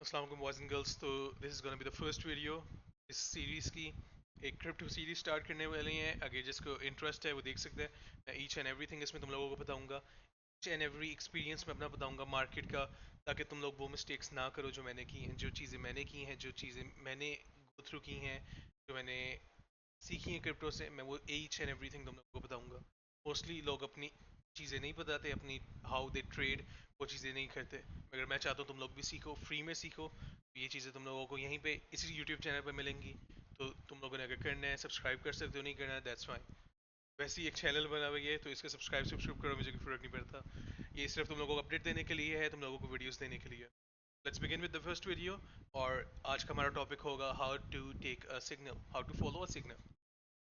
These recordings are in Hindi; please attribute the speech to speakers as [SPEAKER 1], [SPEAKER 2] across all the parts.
[SPEAKER 1] अस्सलाम वालेकुम बॉयज़ एंड गर्ल्स। तो this is gonna be the first video इस सीरीज़ की। एक क्रिप्टो सीरीज स्टार्ट करने वाले हैं। अगर जिसको इंटरेस्ट है वो देख सकते हैं। मैं ईच एंड एवरीथिंग इसमें तुम लोगों को बताऊंगा। ईच एंड एवरी एक्सपीरियंस मैं अपना बताऊंगा मार्केट का, ताकि तुम लोग वो मिस्टेक्स ना करो जो मैंने की हैं, जो चीज़ें मैंने की हैं, जो चीज़ें मैंने गो थ्रू की हैं, जो मैंने सीखी हैं क्रिप्टो से। मैं वो ईच एंड एवरीथिंग तुम लोगों को बताऊंगा। मोस्टली लोग अपनी चीज़ें नहीं बताते, अपनी हाउ दे ट्रेड वो चीज़ें नहीं करते, मगर मैं चाहता हूँ तुम लोग भी सीखो, फ्री में सीखो। ये चीज़ें तुम लोगों को यहीं पे इसी यूट्यूब चैनल पे मिलेंगी। तो तुम लोगों ने अगर करना है सब्सक्राइब कर सकते हो, नहीं करना है दैट्स फाइन। वैसे ही एक चैनल बना हुआ है तो इसका सब्सक्राइब करो, मुझे कोई फर्क नहीं पड़ता। ये सिर्फ तुम लोगों को अपडेट देने के लिए है, तुम लोगों को वीडियोस देने के लिए। Let's begin with the first video. और आज का हमारा टॉपिक होगा how to take a signal, how to follow a signal.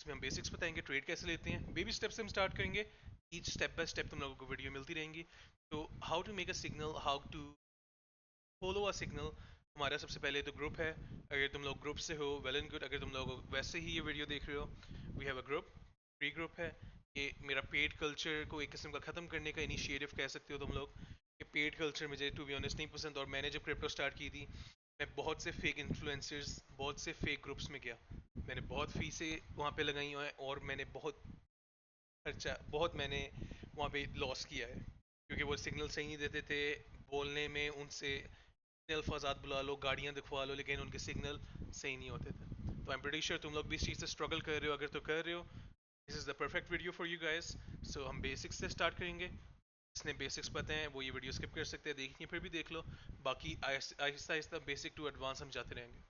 [SPEAKER 1] इसमें हम बेसिक्स बताएंगे, ट्रेड कैसे लेते हैं, बेबी स्टेप से हम स्टार्ट करेंगे। ईच स्टेप बाय स्टेप तुम लोगों को वीडियो मिलती रहेंगी। तो how to make a signal, how to follow a signal. हमारा सबसे पहले तो ग्रुप है। अगर तुम लोग ग्रुप से हो वेल एंड गुड, अगर तुम लोग वैसे ही ये वीडियो देख रहे हो, we have a group, free group है। ये मेरा पेड कल्चर को एक किस्म का ख़त्म करने का इनिशिएटिव कह सकते हो तुम लोग। ये पेड कल्चर मुझे टू बी ऑनेस्ट नहीं पसंद, और मैंने जब क्रिप्टो स्टार्ट की थी मैं बहुत से फेक इन्फ्लुएंसर्स, बहुत से फेक ग्रुप्स में गया। मैंने बहुत फीसें वहाँ पे लगाई हैं और मैंने बहुत खर्चा, बहुत मैंने वहाँ पे लॉस किया है, क्योंकि वो सिग्नल सही नहीं देते थे। बोलने में उनसे इतने अल्फाजात बुला लो, गाड़ियाँ दिखवा लो, लेकिन उनके सिग्नल सही नहीं होते थे। तो आई एम प्रीटी श्योर तुम लोग भी इस चीज़ से स्ट्रगल कर रहे हो। अगर तो कर रहे हो, this is the perfect video for you guys. So हम बेसिक्स से स्टार्ट करेंगे। जिसने बेसिक्स पता है वो ये वीडियो स्किप कर सकते हैं, देखिए फिर भी देख लो। बाकी Aahista Aahista basic to advance हम जाते रहेंगे।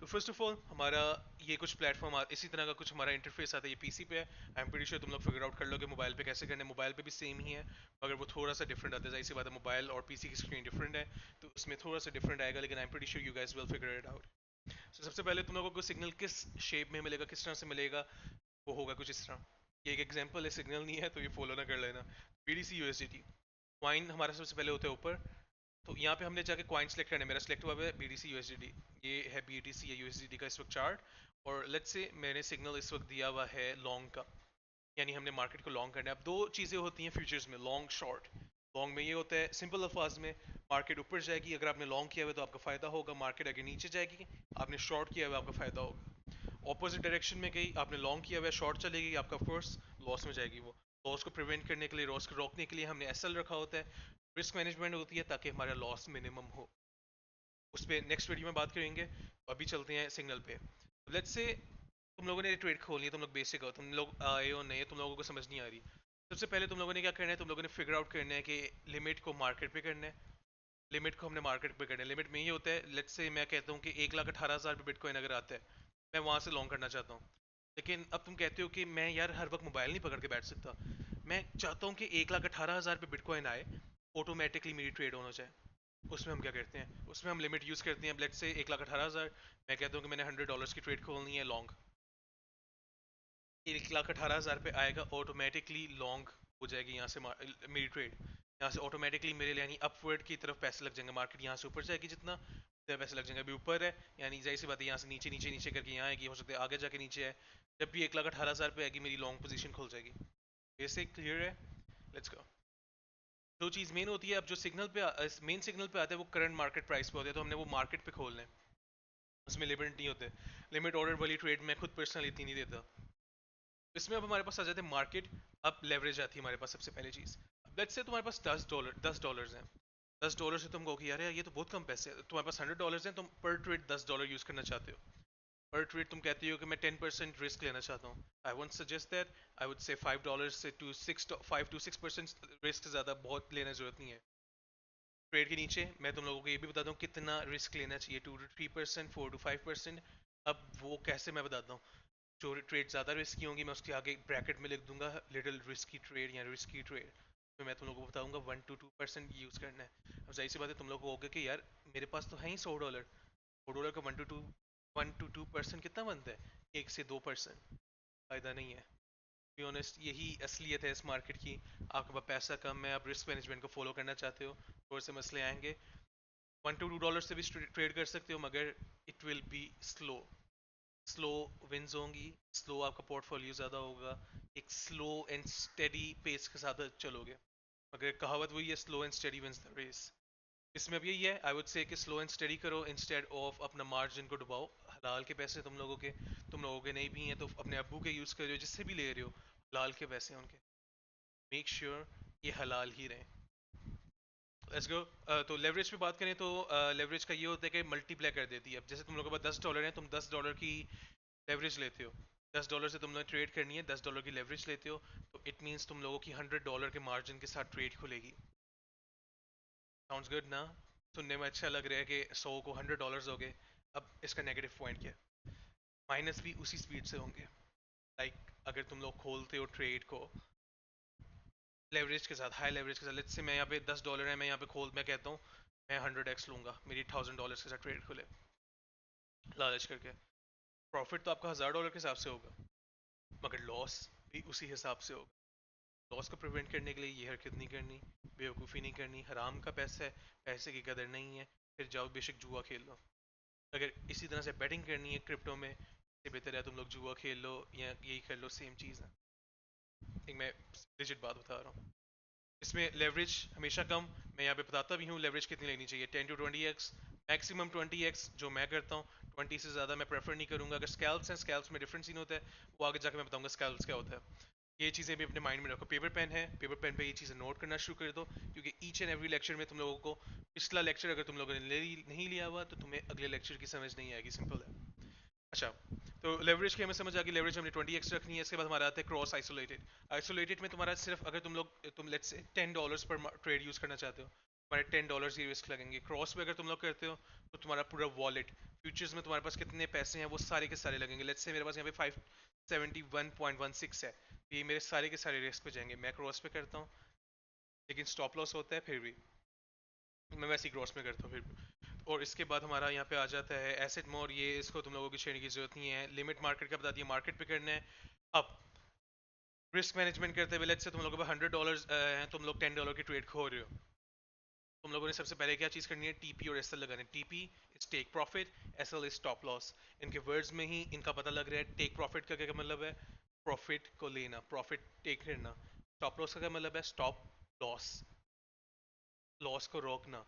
[SPEAKER 1] तो फर्स्ट ऑफ ऑल हमारा ये कुछ प्लेटफॉर्म इसी तरह का कुछ हमारा इंटरफेस आता है। ये पीसी पे है। आई एम प्रीटी श्योर तुम लोग फिगर आउट कर लोगे मोबाइल पे कैसे करना है। मोबाइल पे भी सेम ही है, मगर वो थोड़ा सा डिफरेंट आता है। जाहिर सी बात है, मोबाइल और पीसी की स्क्रीन डिफरेंट है, तो उसमें थोड़ा सा डिफरेंट आएगा, लेकिन I am pretty sure you guys will figure it out. So सबसे पहले तुम लोगों को सिग्नल किस शेप में मिलेगा, किस तरह से मिलेगा, वो होगा कुछ इस तरह। ये एक एग्जांपल है, सिग्नल नहीं है तो ये फॉलो ना कर लेना। बीडीसी यूएसडीटी कॉइन हमारा सबसे पहले होता है ऊपर। तो यहाँ पे हमने जाके कॉइन सेलेक्ट करना है। मेरा सेलेक्ट हुआ है बीडीसी यूएसडीटी। ये है बीडीसी या यूएसडीटी का इस वक्त चार्ट। और लेट्स से मैंने सिग्नल इस वक्त दिया हुआ है लॉन्ग का, यानी हमने मार्केट को लॉन्ग करना है। अब दो चीज़ें होती हैं फ्यूचर्स में, लॉन्ग शॉर्ट। लॉन्ग में ये होता है सिंपल अल्फाज में, मार्केट ऊपर जाएगी अगर आपने लॉन्ग किया हुआ तो आपका फ़ायदा होगा। मार्केट अगर नीचे जाएगी, आपने शॉर्ट किया हुआ, आपका फ़ायदा होगा। ऑपोजिट डायरेक्शन में गई, आपने लॉन्ग किया हुआ, शॉर्ट चलेगी, आपका फोर्स लॉस में जाएगी। वो लॉस को प्रिवेंट करने के लिए, लॉस को रोकने के लिए हमने एसएल रखा होता है। रिस्क मैनेजमेंट होती है ताकि हमारा लॉस मिनिमम हो। उस पर नेक्स्ट वीडियो में बात करेंगे। अभी चलते हैं सिग्नल पे। लेट्स से तुम लोगों ने ट्रेड खोलनी है, तुम लोग बेसिक हो, तुम लोग आए हो नए, तुम लोगों को समझ नहीं आ रही। सबसे पहले तुम लोगों ने क्या करना है, तुम लोगों ने फिगर आउट करना है कि लिमिट को मार्केट पे करना है। लिमिट को हमने मार्केट पे करना है। लिमिट में ये होता है, लेट्स से मैं कहता हूँ कि 1,18,000 पे बिटकॉइन अगर आता है, मैं वहाँ से लॉन्ग करना चाहता हूँ। लेकिन अब तुम कहते हो कि मैं यार हर वक्त मोबाइल नहीं पकड़ के बैठ सकता, मैं चाहता हूँ कि 1,18,000 पे बिटकॉइन आए, ऑटोमेटिकली मेरी ट्रेड होना चाहिए। उसमें हम क्या करते हैं, उसमें हम लिमिट यूज़ करते हैं। लेट्स से 1,18,000, मैं कहता हूँ कि मैंने $100 की ट्रेड खोलनी है लॉन्ग। 1,18,000 पे आएगा, ऑटोमेटिकली लॉन्ग हो जाएगी यहाँ से मेरी ट्रेड। यहाँ से ऑटोमेटिकली मेरे लिए यानी अपवर्ड की तरफ पैसे लग जाएंगे। मार्केट यहाँ से ऊपर जाएगी जितना, उतने पैसे लग जाएंगे। अभी ऊपर है, यानी जाहिर सी बात है यहाँ से नीचे नीचे नीचे करके यहाँ आएगी, हो सकता है आगे जाके नीचे है। जब भी 1,18,000 पे आएगी मेरी लॉन्ग पोजीशन खुल जाएगी। बेसिक क्लियर है? Let's go. दो चीज़ मेन होती है। अब जो सिग्नल पे मेन सिग्नल पे आता है वो करंट मार्केट प्राइस पे होता है, तो हमने वो मार्केट पे खोलना है। उसमें लिमिट नहीं होते। लिमिट ऑर्डर वाली ट्रेड मैं खुद पर्सनली इतनी नहीं देता। इसमें अब हमारे पास आ जाते हैं मार्केट। अब लेवरेज आती है हमारे पास सबसे पहली चीज़। लेट्स से तुम्हारे पास $10 हैं। $10 से तुम कहो कि यार यार ये तो बहुत कम पैसे हैं। तुम्हारे पास $100 हैं, तुम पर ट्रेड $10 यूज़ करना चाहते हो। पर ट्रेड तुम कहती हो कि मैं 10% रिस्क लेना चाहता हूँ। I won't suggest that. I would से $5 से टू सिक्स 5 to 6% रिस्क से ज़्यादा बहुत लेने की जरूरत नहीं है। ट्रेड के नीचे मैं तुम लोगों को ये भी बता दूँ कितना रिस्क लेना चाहिए, 2 to 3%, 4 to 5%। अब वो कैसे मैं बताता हूँ। जो ट्रेड ज़्यादा रिस्की होंगी मैं उसके आगे ब्रैकेट में लिख दूंगा लिटिल रिस्की ट्रेड या रिस्की ट्रेड। तो मैं तुम लोगों को बताऊंगा 1 to 2% यूज़ करना है। अब जाहिर सी बात है तुम लोग को होगा कि यार मेरे पास तो है ही $100। $100 का 1 to 2% कितना बनता है, 1 से 2%। फ़ायदा नहीं है। बी ऑनेस्ट यही असलियत है इस मार्केट की। आपके पास पैसा कम है, आप रिस्क मैनेजमेंट को फॉलो करना चाहते हो, थोड़े से मसले आएंगे। $1 to 2 से भी ट्रेड कर सकते हो, मगर it will be slow. Slow wins होंगी, स्लो आपका पोर्टफोलियो ज़्यादा होगा, एक स्लो एंड स्टेडी पेस के साथ चलोगे। मगर कहावत वही है, slow and steady wins the race. इसमें अब यही है, आई वुड से कि स्लो एंड स्टडी करो इंस्टेड ऑफ अपना मार्जिन को डुबाओ। हलाल के पैसे तुम लोगों के नहीं भी हैं तो अपने अब्बू के यूज़ कर रहे हो, जिससे भी ले रहे हो, हलाल के पैसे हैं उनके, मेक श्योर ये हलाल ही रहें। Let's go. तो लेवरेज पे बात करें तो लेवरेज का ये होता है कि मल्टीप्लाई कर देती है। अब जैसे तुम लोगों के पास $10 है, तुम $10 की लेवरेज लेते हो, $10 से तुमने ट्रेड करनी है, $10 की लेवरेज लेते हो, तो इट मीन्स तुम लोगों की $100 के मार्जिन के साथ ट्रेड खुलेगी। साउंड्स गुड ना? सुनने में अच्छा लग रहा है कि 100 को $100 हो गए। अब इसका नेगेटिव पॉइंट क्या है? माइनस भी उसी स्पीड से होंगे। अगर तुम लोग खोलते हो ट्रेड को लेवरेज के साथ, हाई लेवरेज के साथ, लेट्स से मैं यहाँ पे $10 है, मैं यहाँ पे मैं कहता हूँ मैं 100x लूंगा, मेरी $1000 के साथ ट्रेड खुले लालच करके, प्रॉफिट तो आपका $1000 के हिसाब से होगा, मगर लॉस भी उसी हिसाब से होगा। लॉस को प्रिवेंट करने के लिए ये हरकत नहीं करनी, बेवकूफ़ी नहीं करनी। हराम का पैसा है, पैसे की कदर नहीं है, फिर जाओ बेशक जुआ खेल लो। अगर इसी तरह से बैटिंग करनी है क्रिप्टो में, इससे बेहतर है तुम लोग जुआ खेल लो या यही कर लो, सेम चीज़ है। एक मैं डिजिट बात बता रहा हूँ। इसमें लेवरेज हमेशा कम, मैं यहाँ पे बताता भी हूँ लेवरेज कितनी लेनी चाहिए, 10 to 20x, मैक्सिमम 20x जो मैं करता हूँ। 20 से ज़्यादा मैं प्रेफर नहीं करूँगा। अगर स्कैल्प्स हैं, स्कैल्प्स में डिफरेंट सीन होता है, वो आगे जाकर मैं बताऊँगा स्कैल्प्स क्या होता है। ये चीज़ें भी अपने माइंड में रखो। पेपर पेन है, पेपर पेन पे ये चीज़ें नोट करना शुरू कर दो, क्योंकि ईच एंड एवरी लेक्चर में तुम लोगों को, पिछला लेक्चर अगर तुम लोगों ने नहीं लिया हुआ तो तुम्हें अगले लेक्चर की समझ नहीं आएगी, सिंपल है। अच्छा, तो लेवरेज की हमें समझ आ गई, लेवरेज हमने 20x रखनी है। इसके बाद हमारा आता है क्रॉस आइसोलेटेड। आइसोलेटेड में तुम्हारा सिर्फ, अगर तुम लेट्स से $10 पर ट्रेड यूज़ करना चाहते हो, तुम्हारे $10 ही रिस्क लगेंगे। क्रॉस पे अगर तुम लोग करते हो तो तुम्हारा पूरा वॉलेट, फ्यूचर्स में तुम्हारे पास कितने पैसे हैं वो सारे के सारे लगेंगे। लेट्स से मेरे पास यहाँ पे 571.16 है, ये मेरे सारे के सारे रिस्क पे जाएंगे। मैं क्रॉस पे करता हूँ, लेकिन स्टॉप लॉस होता है फिर भी मैं वैसे ही क्रॉस में करता हूँ फिर भी। और इसके बाद हमारा यहाँ पे आ जाता है एसेट मोड। ये इसको तुम लोगों की छेड़ने की जरूरत नहीं है। लिमिट मार्केट का बता दिया, मार्केट पे करना है। अब रिस्क मैनेजमेंट करते हुए, लेट्स से तुम लोगों पे $100 हैं, तुम लोग $10 की ट्रेड खो रहे हो, तुम लोगों ने सबसे पहले क्या चीज़ करनी है, टीपी और एसएल लगाने। TP is take profit, SL is stop loss. इनके वर्ड्स में ही इनका पता लग रहा है। टेक प्रॉफिट का क्या मतलब है? प्रॉफिट को लेना, प्रॉफिट टेक करना। स्टॉप लॉस का क्या मतलब है? स्टॉप लॉस, लॉस को रोकना,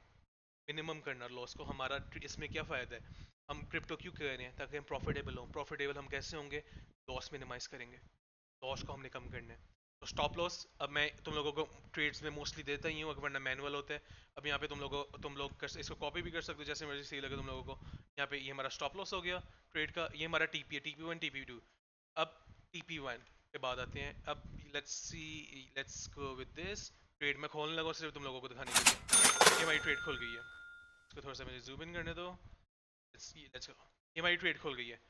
[SPEAKER 1] मिनिमम करना लॉस को। हमारा इसमें क्या फ़ायदा है? हम क्रिप्टो क्यों कर रहे हैं? ताकि हम प्रॉफिटेबल हों। प्रॉफिटेबल हम कैसे होंगे? लॉस मिनिमाइज करेंगे, लॉस को हमने कम करना है। तो स्टॉप लॉस अब मैं तुम लोगों को ट्रेड्स में मोस्टली देता ही हूँ, अगर वरना मैनुअल होता है। अब यहाँ पे तुम लोग इसको कॉपी भी कर सकते हो जैसे मर्जी सही लगे तुम लोगों को। यहाँ पे ये हमारा स्टॉप लॉस हो गया ट्रेड का, ये हमारा टीपी है, TP1 TP2। अब TP1 के बाद आते हैं, अब let's go with this. Trade में खोलने लगा सिर्फ तुम लोगों को दिखाने के लिए। ये हमारी ट्रेड खुल गई है, इसको थोड़ा सा मुझे जूम इन करने दो। लेट्स गो, ये हमारी ट्रेड खुल गई है।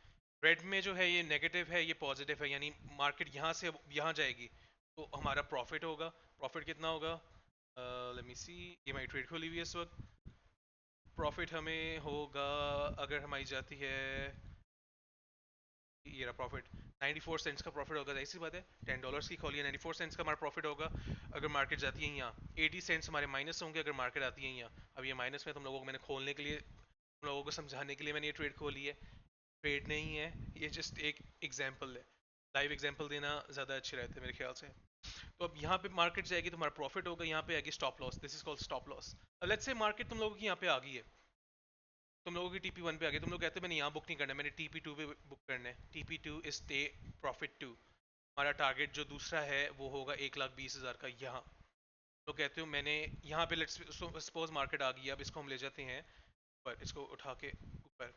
[SPEAKER 1] रेड में जो है ये नेगेटिव है, ये पॉजिटिव है, यानी मार्केट यहाँ से यहाँ जाएगी तो हमारा प्रॉफिट होगा। प्रॉफिट कितना होगा? लेट मी सी, ये हमारी ट्रेड खुली हुई है इस वक्त। प्रॉफिट हमें होगा, अगर हमारी जाती है, ये रहा प्रॉफिट, 94 सेंट्स का प्रॉफिट होगा। ऐसी बात है, $10 की खोली है, 94 सेंट्स का हमारा प्रॉफिट होगा। अगर मार्केट जाती है यहाँ, 80 सेंट्स हमारे माइनस होंगे अगर मार्केट आती है यहाँ। अब ये माइनस में तुम लोगों को मैंने खोलने के लिए, तुम लोगों को समझाने के लिए मैंने ये ट्रेड खोली है। ट्रेड नहीं है ये, जस्ट एक एग्जांपल है। लाइव एग्जांपल देना ज़्यादा अच्छे रहते हैं मेरे ख्याल से। तो अब यहाँ पे मार्केट जाएगी तो हमारा प्रॉफिट होगा, यहाँ पे आएगी stop loss, this is called stop loss. अब लेट्स से मार्केट तुम लोगों की यहाँ पे आ गई है, तुम लोगों की TP1 पे आ गई, तुम लोग कहते हैं मैंने यहाँ बुक नहीं करना, मैंने TP2 पे बुक करना है। TP2 इज टे प्रॉफिट 2। हमारा टारगेट जो दूसरा है वो होगा 1,20,000 का। यहाँ तो कहते हो मैंने यहाँ पे, लेट्स सपोज मार्केट आ गई, अब इसको हम ले जाते हैं ऊपर, इसको उठा के ऊपर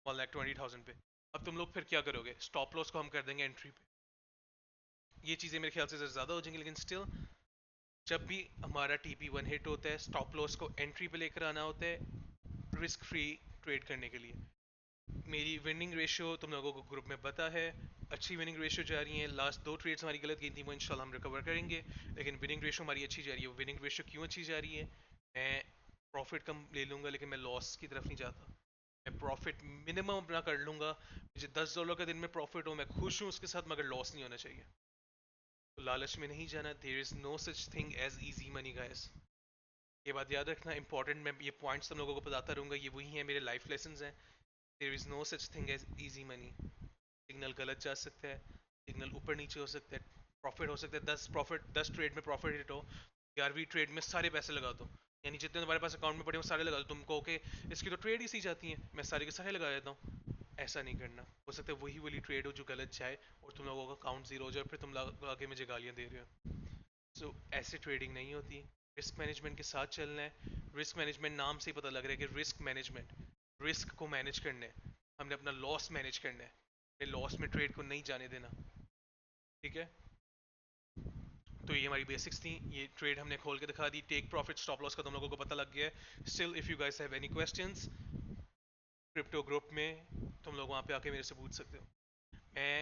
[SPEAKER 1] 1,20,000 पे। अब तुम लोग फिर क्या करोगे? स्टॉप लॉस को हम कर देंगे एंट्री पे। ये चीज़ें मेरे ख्याल से ज़्यादा हो जाएंगी, लेकिन स्टिल जब भी हमारा TP1 हिट होता है, स्टॉप लॉस को एंट्री पे लेकर आना होता है रिस्क फ्री ट्रेड करने के लिए। मेरी विनिंग रेशियो तुम लोगों को ग्रुप में पता है, अच्छी विनिंग रेशियो जा रही है। लास्ट दो ट्रेड्स हमारी गलत गई थी, वो इंशाल्लाह हम रिकवर करेंगे, लेकिन विनिंग रेशियो हमारी अच्छी जा रही है। विनिंग रेशियो क्यों अच्छी जा रही है? मैं प्रॉफिट कम ले लूँगा लेकिन मैं लॉस की तरफ नहीं जाता। मैं प्रॉफिट मिनिमम अपना कर लूँगा। मुझे $10 का दिन में प्रॉफिट हो, मैं खुश हूँ उसके साथ, मगर लॉस नहीं होना चाहिए। तो लालच में नहीं जाना। There is no such thing as easy money guys. ये बात याद रखना इंपॉर्टेंट। मैं ये पॉइंट्स तुम लोगों को बताता रहूँगा, ये वही हैं मेरे लाइफ लेसन्स हैं। There is no such thing as easy money. Signal गलत जा सकता है, सिग्नल ऊपर नीचे हो सकता है, प्रॉफिट हो सकता है, 10 ट्रेड में प्रॉफिट हिट हो, 11वीं ट्रेड में सारे पैसे लगा दो, यानी जितने तुम्हारे पास अकाउंट में पड़े वो सारे लगा दो, तुम कहो कि इसकी तो ट्रेड ही सी जाती है, मैं सारे के सारे लगा देता हूँ। ऐसा नहीं करना, हो सकता है वही वाली ट्रेड हो जो गलत जाए और तुम लोगों का अकाउंट जीरो हो जाए, फिर तुम आगे मुझे गालियाँ दे रहे हो। सो ऐसे ट्रेडिंग नहीं होती। रिस्क मैनेजमेंट के साथ चलना है। रिस्क मैनेजमेंट नाम से ही पता लग रहा है कि रिस्क मैनेजमेंट, रिस्क को मैनेज करना है, हमने अपना लॉस मैनेज करना है, लॉस में ट्रेड को नहीं जाने देना। ठीक है, तो ये हमारी बेसिक्स थी, ये ट्रेड हमने खोल के दिखा दी, टेक प्रॉफिट स्टॉप लॉस का तुम लोगों को पता लग गया है। Still if you guys have any questions crypto group में, तुम लोग वहाँ पे आके मेरे से पूछ सकते हो। मैं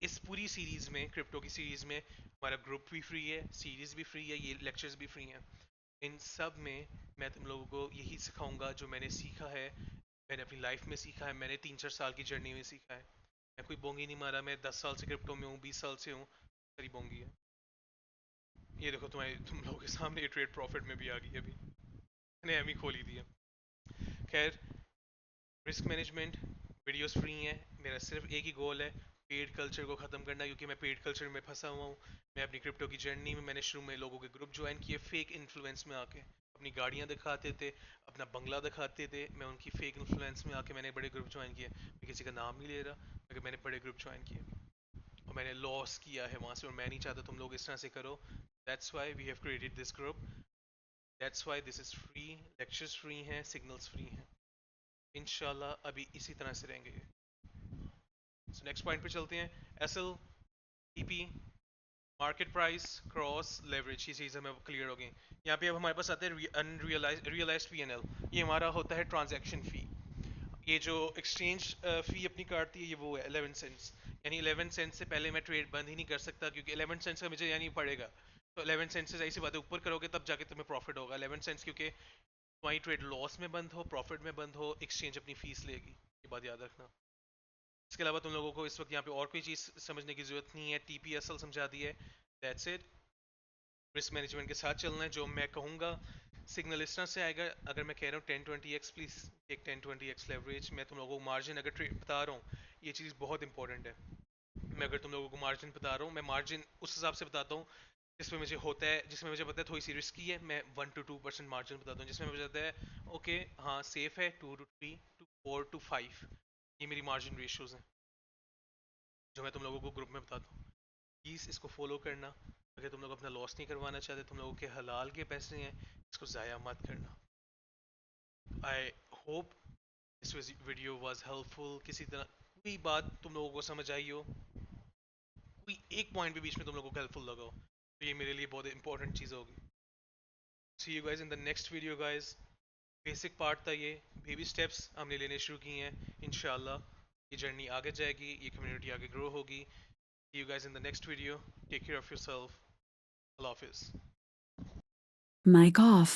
[SPEAKER 1] इस पूरी सीरीज में, क्रिप्टो की सीरीज में, हमारा ग्रुप भी फ्री है, सीरीज भी फ्री है, ये लेक्चर्स भी फ्री हैं। इन सब में मैं तुम लोगों को यही सिखाऊंगा जो मैंने सीखा है, मैंने अपनी लाइफ में सीखा है, मैंने 3-4 साल की जर्नी में सीखा है। मैं कोई बोंगी नहीं मारा, मैं 10 साल से क्रिप्टो में हूँ, 20 साल से हूँ, सारी बोंगी है। ये देखो तुम लोगों के सामने ये ट्रेड प्रॉफिट में भी आ गई अभी, मैंने एम ही खोली थी। खैर, रिस्क मैनेजमेंट वीडियोस फ्री हैं। मेरा सिर्फ एक ही गोल है, पेड कल्चर को ख़त्म करना, क्योंकि मैं पेड कल्चर में फंसा हुआ हूँ। मैं अपनी क्रिप्टो की जर्नी में, मैंने शुरू में लोगों के ग्रुप ज्वाइन किए फेक इन्फ्लुएंस में आके, अपनी गाड़ियाँ दिखाते थे, अपना बंगला दिखाते थे, मैं उनकी फेक इन्फ्लुएंस में आके मैंने बड़े ग्रुप ज्वाइन किए। मैं किसी का नाम नहीं ले रहा, मगर मैंने बड़े ग्रुप ज्वाइन किए और मैंने लॉस किया है वहाँ से, और मैं नहीं चाहता तुम लोग इस तरह से करो। That's why we have created this group, that's why this is free, lectures free हैं, सिग्नल्स फ्री हैं। इंशाल्लाह अभी इसी तरह से रहेंगे। सो नेक्स्ट पॉइंट पे चलते हैं। SL, EP, market price, cross leverage, ये चीज़ें हमें क्लियर हो गई। यहाँ पे अब हमारे पास आता है रियलाइज्ड पीएनएल। ये हमारा होता है ट्रांजैक्शन फी। ये जो एक्सचेंज फी अपनी काटती है, ये वो है 11 सेंट्स। यानी 11 सेंट से पहले मैं ट्रेड बंद ही नहीं कर सकता, क्योंकि 11 सेंट्स का मुझे यानी पड़ेगा। तो 11 सेंट से ऐसी बातें ऊपर करोगे तब जाके तुम्हें प्रॉफिट होगा। 11 सेंट्स, क्योंकि तुम्हारी ट्रेड लॉस में बंद हो, प्रॉफिट में बंद हो, एक्सचेंज अपनी फीस लेगी, ये बात याद रखना। इसके अलावा तुम लोगों को इस वक्त यहाँ पे और कोई चीज़ समझने की ज़रूरत नहीं है, टीपीएसएल समझा दी है, दैट्स इट। रिस्क मैनेजमेंट के साथ चलना है, जो मैं कहूँगा सिग्नल इस तरह से आएगा। अगर मैं कह रहा हूँ 10-20x प्लीज़ एक 10-20x लेवरेज, मैं तुम लोगों को मार्जिन अगर बता रहा हूँ, ये चीज़ बहुत इंपॉर्टेंट है। मैं अगर तुम लोगों को मार्जिन बता रहा हूँ, मैं मार्जिन उस हिसाब से बताता हूँ जिसमें मुझे होता है, जिसमें मुझे पता है थोड़ी सी रिस्की है, मैं 1 to 2% मार्जिन बताता हूँ। जिसमें मुझे पता है ओके हाँ सेफ है, 2 to 3 to 4 to 5, ये मेरी मार्जिन रेशियोज हैं जो मैं तुम लोगों को ग्रुप में बताता हूँ। प्लीज़ इसको फॉलो करना। अगर तुम लोग अपना लॉस नहीं करवाना चाहते, तुम लोगों के हलाल के पैसे हैं, इसको ज़ाया मत करना। I hope this video was helpful. किसी तरह कोई बात तुम लोगों को समझ आई हो, कोई एक पॉइंट भी बीच में तुम लोगों को हेल्पफुल लगा हो, तो ये मेरे लिए बहुत इंपॉर्टेंट चीज़ होगी। See you guys in the next video guys. Basic part था ये, बेबी स्टेप्स हमने लेने शुरू किए हैं। इंशाल्लाह ये जर्नी आगे जाएगी, ये कम्युनिटी आगे ग्रो होगी। See you guys in the next video, take care of yourself, अल्लाह हाफिज़।
[SPEAKER 2] Mic off.